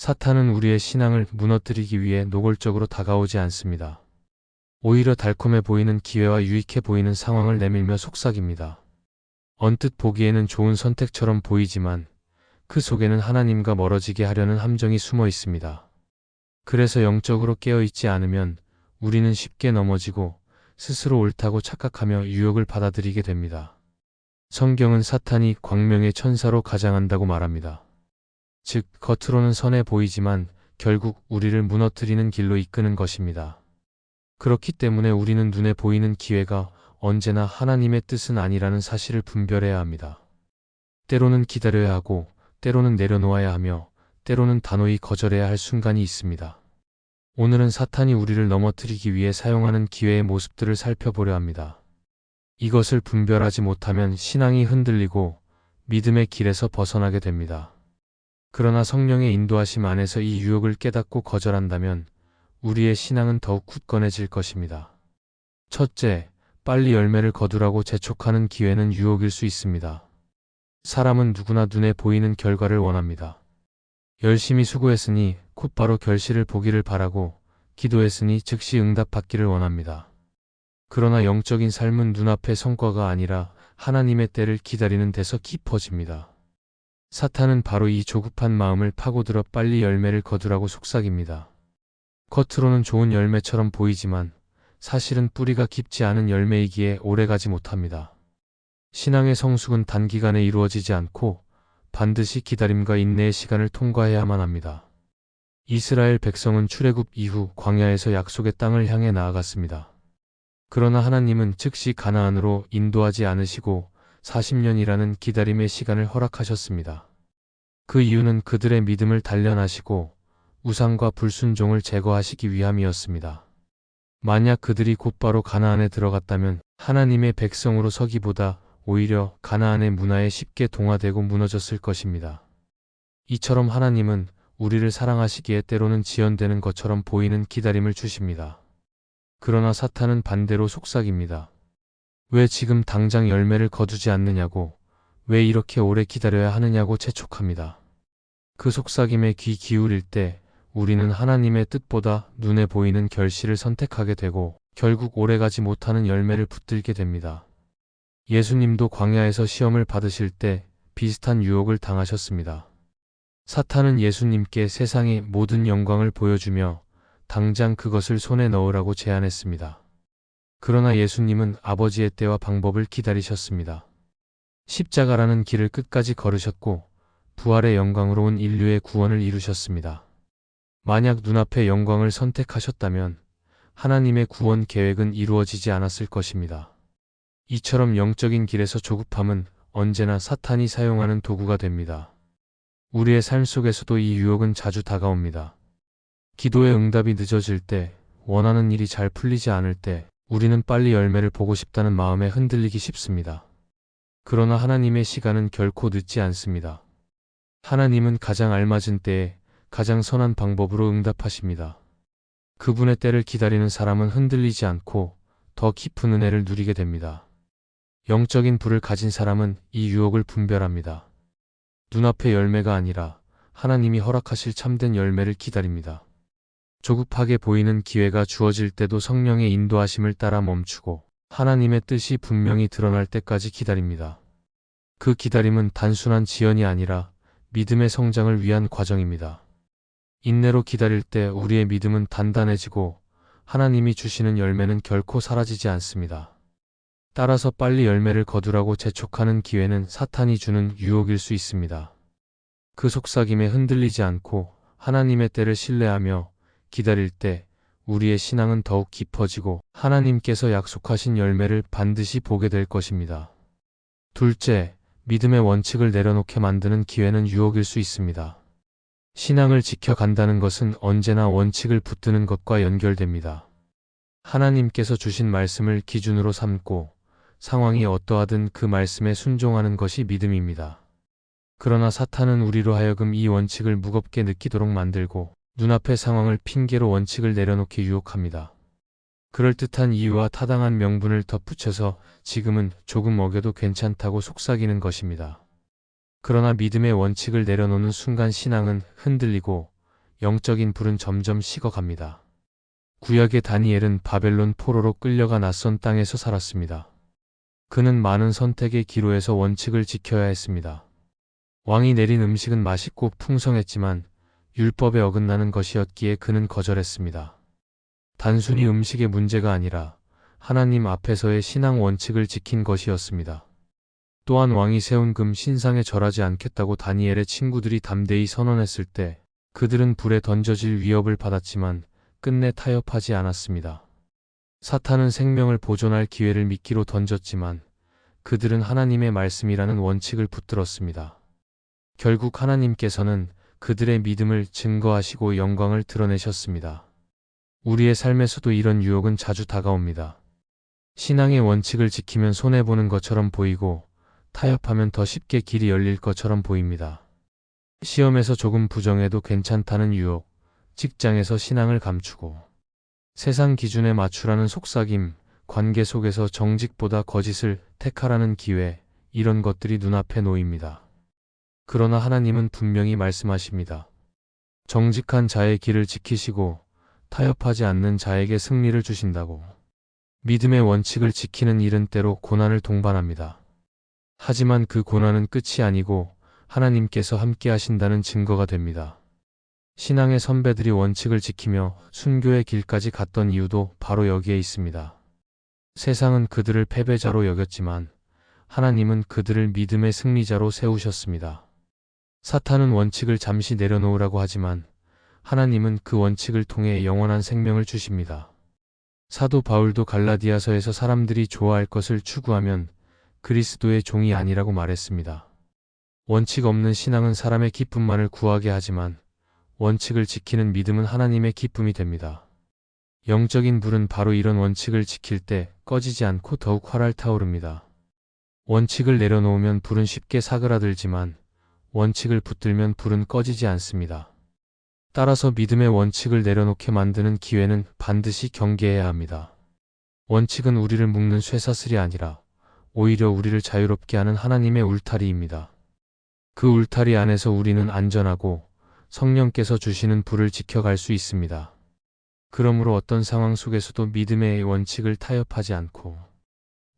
사탄은 우리의 신앙을 무너뜨리기 위해 노골적으로 다가오지 않습니다. 오히려 달콤해 보이는 기회와 유익해 보이는 상황을 내밀며 속삭입니다. 언뜻 보기에는 좋은 선택처럼 보이지만 그 속에는 하나님과 멀어지게 하려는 함정이 숨어 있습니다. 그래서 영적으로 깨어있지 않으면 우리는 쉽게 넘어지고 스스로 옳다고 착각하며 유혹을 받아들이게 됩니다. 성경은 사탄이 광명의 천사로 가장한다고 말합니다. 즉, 겉으로는 선해 보이지만 결국 우리를 무너뜨리는 길로 이끄는 것입니다. 그렇기 때문에 우리는 눈에 보이는 기회가 언제나 하나님의 뜻은 아니라는 사실을 분별해야 합니다. 때로는 기다려야 하고, 때로는 내려놓아야 하며, 때로는 단호히 거절해야 할 순간이 있습니다. 오늘은 사탄이 우리를 넘어뜨리기 위해 사용하는 기회의 모습들을 살펴보려 합니다. 이것을 분별하지 못하면 신앙이 흔들리고 믿음의 길에서 벗어나게 됩니다. 그러나 성령의 인도하심 안에서 이 유혹을 깨닫고 거절한다면 우리의 신앙은 더욱 굳건해질 것입니다. 첫째, 빨리 열매를 거두라고 재촉하는 기회는 유혹일 수 있습니다. 사람은 누구나 눈에 보이는 결과를 원합니다. 열심히 수고했으니 곧바로 결실을 보기를 바라고, 기도했으니 즉시 응답받기를 원합니다. 그러나 영적인 삶은 눈앞의 성과가 아니라 하나님의 때를 기다리는 데서 깊어집니다. 사탄은 바로 이 조급한 마음을 파고들어 빨리 열매를 거두라고 속삭입니다. 겉으로는 좋은 열매처럼 보이지만 사실은 뿌리가 깊지 않은 열매이기에 오래가지 못합니다. 신앙의 성숙은 단기간에 이루어지지 않고 반드시 기다림과 인내의 시간을 통과해야만 합니다. 이스라엘 백성은 출애굽 이후 광야에서 약속의 땅을 향해 나아갔습니다. 그러나 하나님은 즉시 가나안으로 인도하지 않으시고 40년이라는 기다림의 시간을 허락하셨습니다. 그 이유는 그들의 믿음을 단련하시고 우상과 불순종을 제거하시기 위함이었습니다. 만약 그들이 곧바로 가나안에 들어갔다면 하나님의 백성으로 서기보다 오히려 가나안의 문화에 쉽게 동화되고 무너졌을 것입니다. 이처럼 하나님은 우리를 사랑하시기에 때로는 지연되는 것처럼 보이는 기다림을 주십니다. 그러나 사탄은 반대로 속삭입니다. 왜 지금 당장 열매를 거두지 않느냐고, 왜 이렇게 오래 기다려야 하느냐고 재촉합니다. 그 속삭임에 귀 기울일 때 우리는 하나님의 뜻보다 눈에 보이는 결실을 선택하게 되고 결국 오래가지 못하는 열매를 붙들게 됩니다. 예수님도 광야에서 시험을 받으실 때 비슷한 유혹을 당하셨습니다. 사탄은 예수님께 세상의 모든 영광을 보여주며 당장 그것을 손에 넣으라고 제안했습니다. 그러나 예수님은 아버지의 때와 방법을 기다리셨습니다. 십자가라는 길을 끝까지 걸으셨고 부활의 영광으로 온 인류의 구원을 이루셨습니다. 만약 눈앞의 영광을 선택하셨다면 하나님의 구원 계획은 이루어지지 않았을 것입니다. 이처럼 영적인 길에서 조급함은 언제나 사탄이 사용하는 도구가 됩니다. 우리의 삶 속에서도 이 유혹은 자주 다가옵니다. 기도의 응답이 늦어질 때, 원하는 일이 잘 풀리지 않을 때, 우리는 빨리 열매를 보고 싶다는 마음에 흔들리기 쉽습니다. 그러나 하나님의 시간은 결코 늦지 않습니다. 하나님은 가장 알맞은 때에 가장 선한 방법으로 응답하십니다. 그분의 때를 기다리는 사람은 흔들리지 않고 더 깊은 은혜를 누리게 됩니다. 영적인 불을 가진 사람은 이 유혹을 분별합니다. 눈앞의 열매가 아니라 하나님이 허락하실 참된 열매를 기다립니다. 조급하게 보이는 기회가 주어질 때도 성령의 인도하심을 따라 멈추고 하나님의 뜻이 분명히 드러날 때까지 기다립니다. 그 기다림은 단순한 지연이 아니라 믿음의 성장을 위한 과정입니다. 인내로 기다릴 때 우리의 믿음은 단단해지고 하나님이 주시는 열매는 결코 사라지지 않습니다. 따라서 빨리 열매를 거두라고 재촉하는 기회는 사탄이 주는 유혹일 수 있습니다. 그 속삭임에 흔들리지 않고 하나님의 때를 신뢰하며 기다릴 때 우리의 신앙은 더욱 깊어지고 하나님께서 약속하신 열매를 반드시 보게 될 것입니다. 둘째, 믿음의 원칙을 내려놓게 만드는 기회는 유혹일 수 있습니다. 신앙을 지켜간다는 것은 언제나 원칙을 붙드는 것과 연결됩니다. 하나님께서 주신 말씀을 기준으로 삼고 상황이 어떠하든 그 말씀에 순종하는 것이 믿음입니다. 그러나 사탄은 우리로 하여금 이 원칙을 무겁게 느끼도록 만들고 눈앞의 상황을 핑계로 원칙을 내려놓게 유혹합니다. 그럴듯한 이유와 타당한 명분을 덧붙여서 지금은 조금 어겨도 괜찮다고 속삭이는 것입니다. 그러나 믿음의 원칙을 내려놓는 순간 신앙은 흔들리고 영적인 불은 점점 식어갑니다. 구약의 다니엘은 바벨론 포로로 끌려가 낯선 땅에서 살았습니다. 그는 많은 선택의 기로에서 원칙을 지켜야 했습니다. 왕이 내린 음식은 맛있고 풍성했지만 율법에 어긋나는 것이었기에 그는 거절했습니다. 단순히 음식의 문제가 아니라 하나님 앞에서의 신앙 원칙을 지킨 것이었습니다. 또한 왕이 세운 금 신상에 절하지 않겠다고 다니엘의 친구들이 담대히 선언했을 때 그들은 불에 던져질 위협을 받았지만 끝내 타협하지 않았습니다. 사탄은 생명을 보존할 기회를 미끼로 던졌지만 그들은 하나님의 말씀이라는 원칙을 붙들었습니다. 결국 하나님께서는 그들의 믿음을 증거하시고 영광을 드러내셨습니다. 우리의 삶에서도 이런 유혹은 자주 다가옵니다. 신앙의 원칙을 지키면 손해보는 것처럼 보이고 타협하면 더 쉽게 길이 열릴 것처럼 보입니다. 시험에서 조금 부정해도 괜찮다는 유혹, 직장에서 신앙을 감추고 세상 기준에 맞추라는 속삭임, 관계 속에서 정직보다 거짓을 택하라는 기회, 이런 것들이 눈앞에 놓입니다. 그러나 하나님은 분명히 말씀하십니다. 정직한 자의 길을 지키시고 타협하지 않는 자에게 승리를 주신다고. 믿음의 원칙을 지키는 일은 때로 고난을 동반합니다. 하지만 그 고난은 끝이 아니고 하나님께서 함께 하신다는 증거가 됩니다. 신앙의 선배들이 원칙을 지키며 순교의 길까지 갔던 이유도 바로 여기에 있습니다. 세상은 그들을 패배자로 여겼지만 하나님은 그들을 믿음의 승리자로 세우셨습니다. 사탄은 원칙을 잠시 내려놓으라고 하지만 하나님은 그 원칙을 통해 영원한 생명을 주십니다. 사도 바울도 갈라디아서에서 사람들이 좋아할 것을 추구하면 그리스도의 종이 아니라고 말했습니다. 원칙 없는 신앙은 사람의 기쁨만을 구하게 하지만 원칙을 지키는 믿음은 하나님의 기쁨이 됩니다. 영적인 불은 바로 이런 원칙을 지킬 때 꺼지지 않고 더욱 활활 타오릅니다. 원칙을 내려놓으면 불은 쉽게 사그라들지만 원칙을 붙들면 불은 꺼지지 않습니다. 따라서 믿음의 원칙을 내려놓게 만드는 기회는 반드시 경계해야 합니다. 원칙은 우리를 묶는 쇠사슬이 아니라 오히려 우리를 자유롭게 하는 하나님의 울타리입니다. 그 울타리 안에서 우리는 안전하고 성령께서 주시는 불을 지켜갈 수 있습니다. 그러므로 어떤 상황 속에서도 믿음의 원칙을 타협하지 않고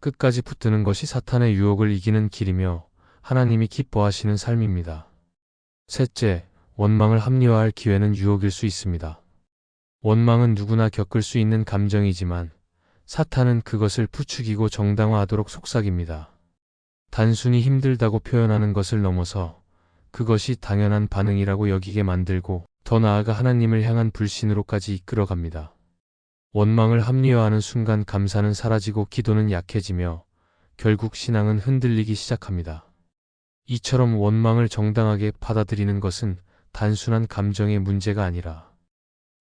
끝까지 붙드는 것이 사탄의 유혹을 이기는 길이며 하나님이 기뻐하시는 삶입니다. 셋째, 원망을 합리화할 기회는 유혹일 수 있습니다. 원망은 누구나 겪을 수 있는 감정이지만 사탄은 그것을 부추기고 정당화하도록 속삭입니다. 단순히 힘들다고 표현하는 것을 넘어서 그것이 당연한 반응이라고 여기게 만들고 더 나아가 하나님을 향한 불신으로까지 이끌어갑니다. 원망을 합리화하는 순간 감사는 사라지고 기도는 약해지며 결국 신앙은 흔들리기 시작합니다. 이처럼 원망을 정당하게 받아들이는 것은 단순한 감정의 문제가 아니라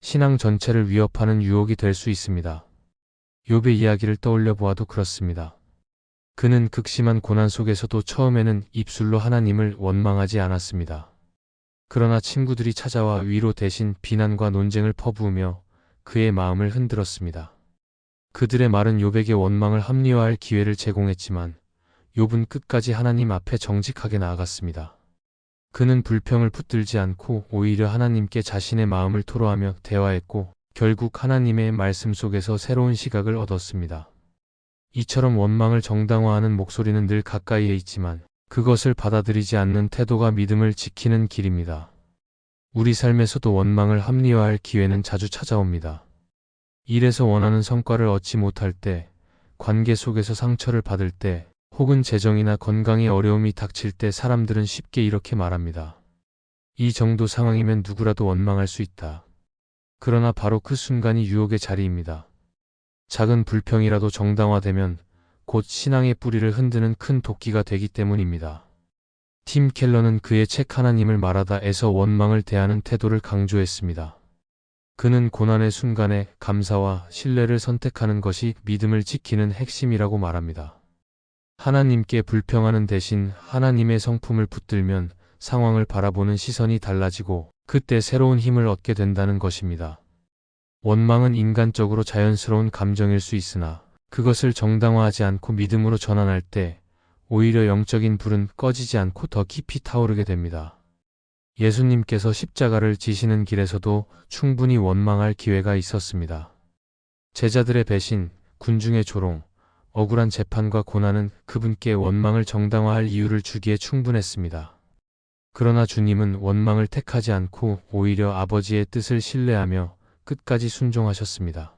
신앙 전체를 위협하는 유혹이 될 수 있습니다. 욥의 이야기를 떠올려 보아도 그렇습니다. 그는 극심한 고난 속에서도 처음에는 입술로 하나님을 원망하지 않았습니다. 그러나 친구들이 찾아와 위로 대신 비난과 논쟁을 퍼부으며 그의 마음을 흔들었습니다. 그들의 말은 욥에게 원망을 합리화할 기회를 제공했지만 욥은 끝까지 하나님 앞에 정직하게 나아갔습니다. 그는 불평을 붙들지 않고 오히려 하나님께 자신의 마음을 토로하며 대화했고 결국 하나님의 말씀 속에서 새로운 시각을 얻었습니다. 이처럼 원망을 정당화하는 목소리는 늘 가까이에 있지만 그것을 받아들이지 않는 태도가 믿음을 지키는 길입니다. 우리 삶에서도 원망을 합리화할 기회는 자주 찾아옵니다. 일에서 원하는 성과를 얻지 못할 때, 관계 속에서 상처를 받을 때, 혹은 재정이나 건강에 어려움이 닥칠 때 사람들은 쉽게 이렇게 말합니다. 이 정도 상황이면 누구라도 원망할 수 있다. 그러나 바로 그 순간이 유혹의 자리입니다. 작은 불평이라도 정당화되면 곧 신앙의 뿌리를 흔드는 큰 도끼가 되기 때문입니다. 팀 켈러는 그의 책 하나님을 말하다에서 원망을 대하는 태도를 강조했습니다. 그는 고난의 순간에 감사와 신뢰를 선택하는 것이 믿음을 지키는 핵심이라고 말합니다. 하나님께 불평하는 대신 하나님의 성품을 붙들면 상황을 바라보는 시선이 달라지고 그때 새로운 힘을 얻게 된다는 것입니다. 원망은 인간적으로 자연스러운 감정일 수 있으나 그것을 정당화하지 않고 믿음으로 전환할 때 오히려 영적인 불은 꺼지지 않고 더 깊이 타오르게 됩니다. 예수님께서 십자가를 지시는 길에서도 충분히 원망할 기회가 있었습니다. 제자들의 배신, 군중의 조롱, 억울한 재판과 고난은 그분께 원망을 정당화할 이유를 주기에 충분했습니다. 그러나 주님은 원망을 택하지 않고 오히려 아버지의 뜻을 신뢰하며 끝까지 순종하셨습니다.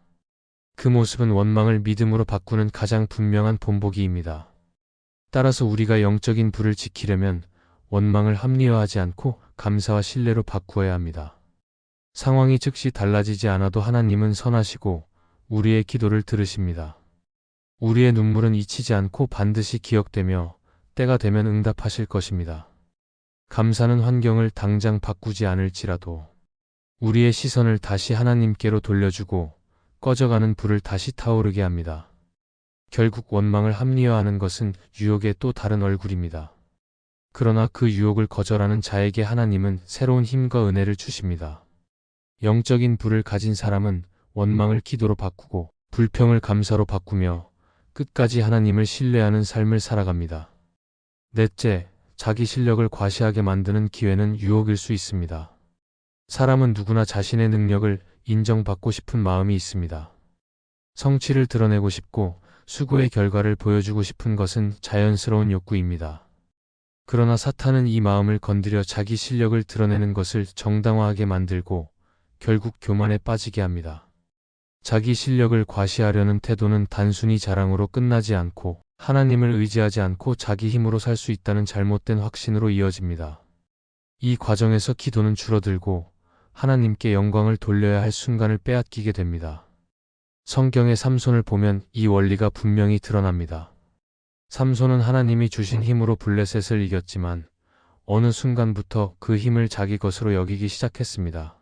그 모습은 원망을 믿음으로 바꾸는 가장 분명한 본보기입니다. 따라서 우리가 영적인 불을 지키려면 원망을 합리화하지 않고 감사와 신뢰로 바꾸어야 합니다. 상황이 즉시 달라지지 않아도 하나님은 선하시고 우리의 기도를 들으십니다. 우리의 눈물은 잊히지 않고 반드시 기억되며 때가 되면 응답하실 것입니다. 감사는 환경을 당장 바꾸지 않을지라도 우리의 시선을 다시 하나님께로 돌려주고 꺼져가는 불을 다시 타오르게 합니다. 결국 원망을 합리화하는 것은 유혹의 또 다른 얼굴입니다. 그러나 그 유혹을 거절하는 자에게 하나님은 새로운 힘과 은혜를 주십니다. 영적인 불을 가진 사람은 원망을 기도로 바꾸고 불평을 감사로 바꾸며 끝까지 하나님을 신뢰하는 삶을 살아갑니다. 넷째, 자기 실력을 과시하게 만드는 기회는 유혹일 수 있습니다. 사람은 누구나 자신의 능력을 인정받고 싶은 마음이 있습니다. 성취를 드러내고 싶고 수고의 결과를 보여주고 싶은 것은 자연스러운 욕구입니다. 그러나 사탄은 이 마음을 건드려 자기 실력을 드러내는 것을 정당화하게 만들고 결국 교만에 빠지게 합니다. 자기 실력을 과시하려는 태도는 단순히 자랑으로 끝나지 않고 하나님을 의지하지 않고 자기 힘으로 살 수 있다는 잘못된 확신으로 이어집니다. 이 과정에서 기도는 줄어들고 하나님께 영광을 돌려야 할 순간을 빼앗기게 됩니다. 성경의 삼손을 보면 이 원리가 분명히 드러납니다. 삼손은 하나님이 주신 힘으로 블레셋을 이겼지만 어느 순간부터 그 힘을 자기 것으로 여기기 시작했습니다.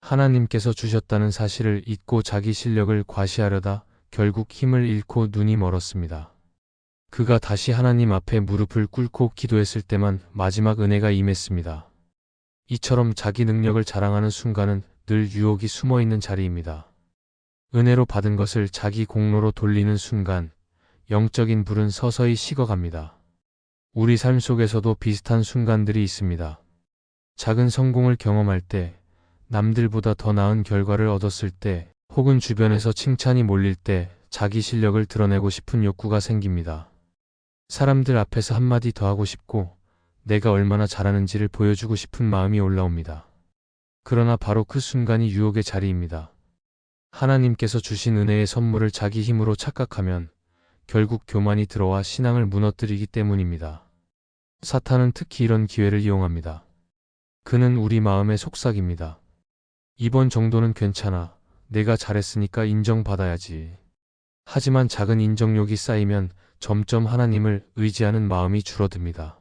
하나님께서 주셨다는 사실을 잊고 자기 실력을 과시하려다 결국 힘을 잃고 눈이 멀었습니다. 그가 다시 하나님 앞에 무릎을 꿇고 기도했을 때만 마지막 은혜가 임했습니다. 이처럼 자기 능력을 자랑하는 순간은 늘 유혹이 숨어있는 자리입니다. 은혜로 받은 것을 자기 공로로 돌리는 순간 영적인 불은 서서히 식어갑니다. 우리 삶 속에서도 비슷한 순간들이 있습니다. 작은 성공을 경험할 때, 남들보다 더 나은 결과를 얻었을 때, 혹은 주변에서 칭찬이 몰릴 때 자기 실력을 드러내고 싶은 욕구가 생깁니다. 사람들 앞에서 한마디 더 하고 싶고 내가 얼마나 잘하는지를 보여주고 싶은 마음이 올라옵니다. 그러나 바로 그 순간이 유혹의 자리입니다. 하나님께서 주신 은혜의 선물을 자기 힘으로 착각하면 결국 교만이 들어와 신앙을 무너뜨리기 때문입니다. 사탄은 특히 이런 기회를 이용합니다. 그는 우리 마음의 속삭입니다. 이번 정도는 괜찮아. 내가 잘했으니까 인정받아야지. 하지만 작은 인정욕이 쌓이면 점점 하나님을 의지하는 마음이 줄어듭니다.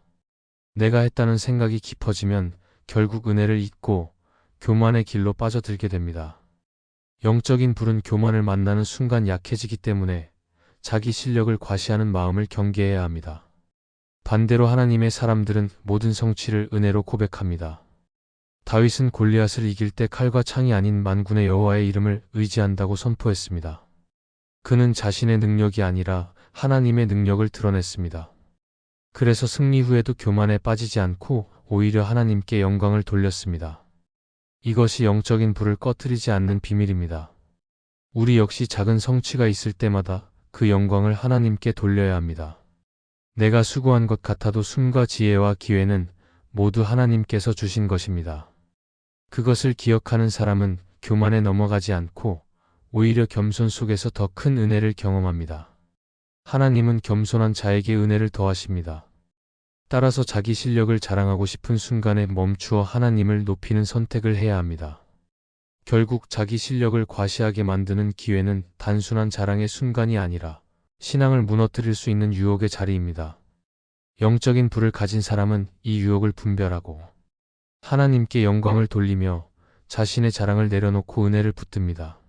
내가 했다는 생각이 깊어지면 결국 은혜를 잊고 교만의 길로 빠져들게 됩니다. 영적인 불은 교만을 만나는 순간 약해지기 때문에 자기 실력을 과시하는 마음을 경계해야 합니다. 반대로 하나님의 사람들은 모든 성취를 은혜로 고백합니다. 다윗은 골리앗을 이길 때 칼과 창이 아닌 만군의 여호와의 이름을 의지한다고 선포했습니다. 그는 자신의 능력이 아니라 하나님의 능력을 드러냈습니다. 그래서 승리 후에도 교만에 빠지지 않고 오히려 하나님께 영광을 돌렸습니다. 이것이 영적인 불을 꺼뜨리지 않는 비밀입니다. 우리 역시 작은 성취가 있을 때마다 그 영광을 하나님께 돌려야 합니다. 내가 수고한 것 같아도 숨과 지혜와 기회는 모두 하나님께서 주신 것입니다. 그것을 기억하는 사람은 교만에 넘어가지 않고 오히려 겸손 속에서 더 큰 은혜를 경험합니다. 하나님은 겸손한 자에게 은혜를 더하십니다. 따라서 자기 실력을 자랑하고 싶은 순간에 멈추어 하나님을 높이는 선택을 해야 합니다. 결국 자기 실력을 과시하게 만드는 기회는 단순한 자랑의 순간이 아니라 신앙을 무너뜨릴 수 있는 유혹의 자리입니다. 영적인 불을 가진 사람은 이 유혹을 분별하고 하나님께 영광을 돌리며 자신의 자랑을 내려놓고 은혜를 붙듭니다.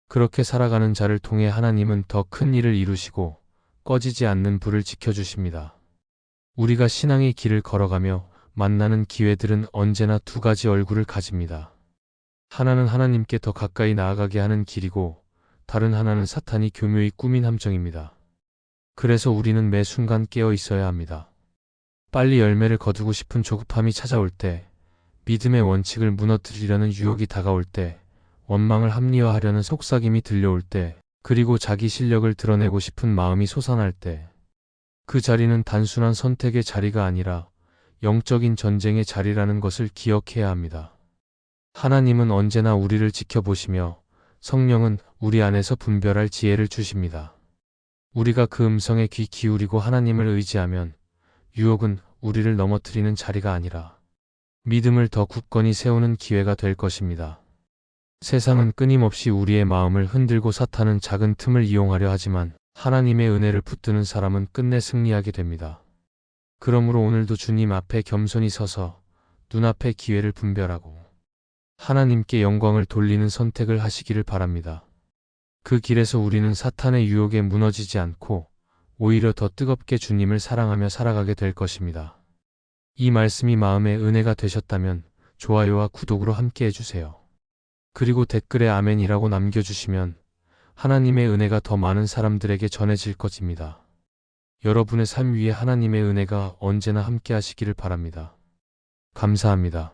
그렇게 살아가는 자를 통해 하나님은 더 큰 일을 이루시고 꺼지지 않는 불을 지켜주십니다. 우리가 신앙의 길을 걸어가며 만나는 기회들은 언제나 두 가지 얼굴을 가집니다. 하나는 하나님께 더 가까이 나아가게 하는 길이고 다른 하나는 사탄이 교묘히 꾸민 함정입니다. 그래서 우리는 매 순간 깨어 있어야 합니다. 빨리 열매를 거두고 싶은 조급함이 찾아올 때 믿음의 원칙을 무너뜨리려는 유혹이 다가올 때, 원망을 합리화하려는 속삭임이 들려올 때, 그리고 자기 실력을 드러내고 싶은 마음이 솟아날 때, 그 자리는 단순한 선택의 자리가 아니라 영적인 전쟁의 자리라는 것을 기억해야 합니다. 하나님은 언제나 우리를 지켜보시며 성령은 우리 안에서 분별할 지혜를 주십니다. 우리가 그 음성에 귀 기울이고 하나님을 의지하면 유혹은 우리를 넘어뜨리는 자리가 아니라 믿음을 더 굳건히 세우는 기회가 될 것입니다. 세상은 끊임없이 우리의 마음을 흔들고 사탄은 작은 틈을 이용하려 하지만 하나님의 은혜를 붙드는 사람은 끝내 승리하게 됩니다. 그러므로 오늘도 주님 앞에 겸손히 서서 눈앞의 기회를 분별하고 하나님께 영광을 돌리는 선택을 하시기를 바랍니다. 그 길에서 우리는 사탄의 유혹에 무너지지 않고 오히려 더 뜨겁게 주님을 사랑하며 살아가게 될 것입니다. 이 말씀이 마음의 은혜가 되셨다면 좋아요와 구독으로 함께 해주세요. 그리고 댓글에 아멘이라고 남겨주시면 하나님의 은혜가 더 많은 사람들에게 전해질 것입니다. 여러분의 삶 위에 하나님의 은혜가 언제나 함께 하시기를 바랍니다. 감사합니다.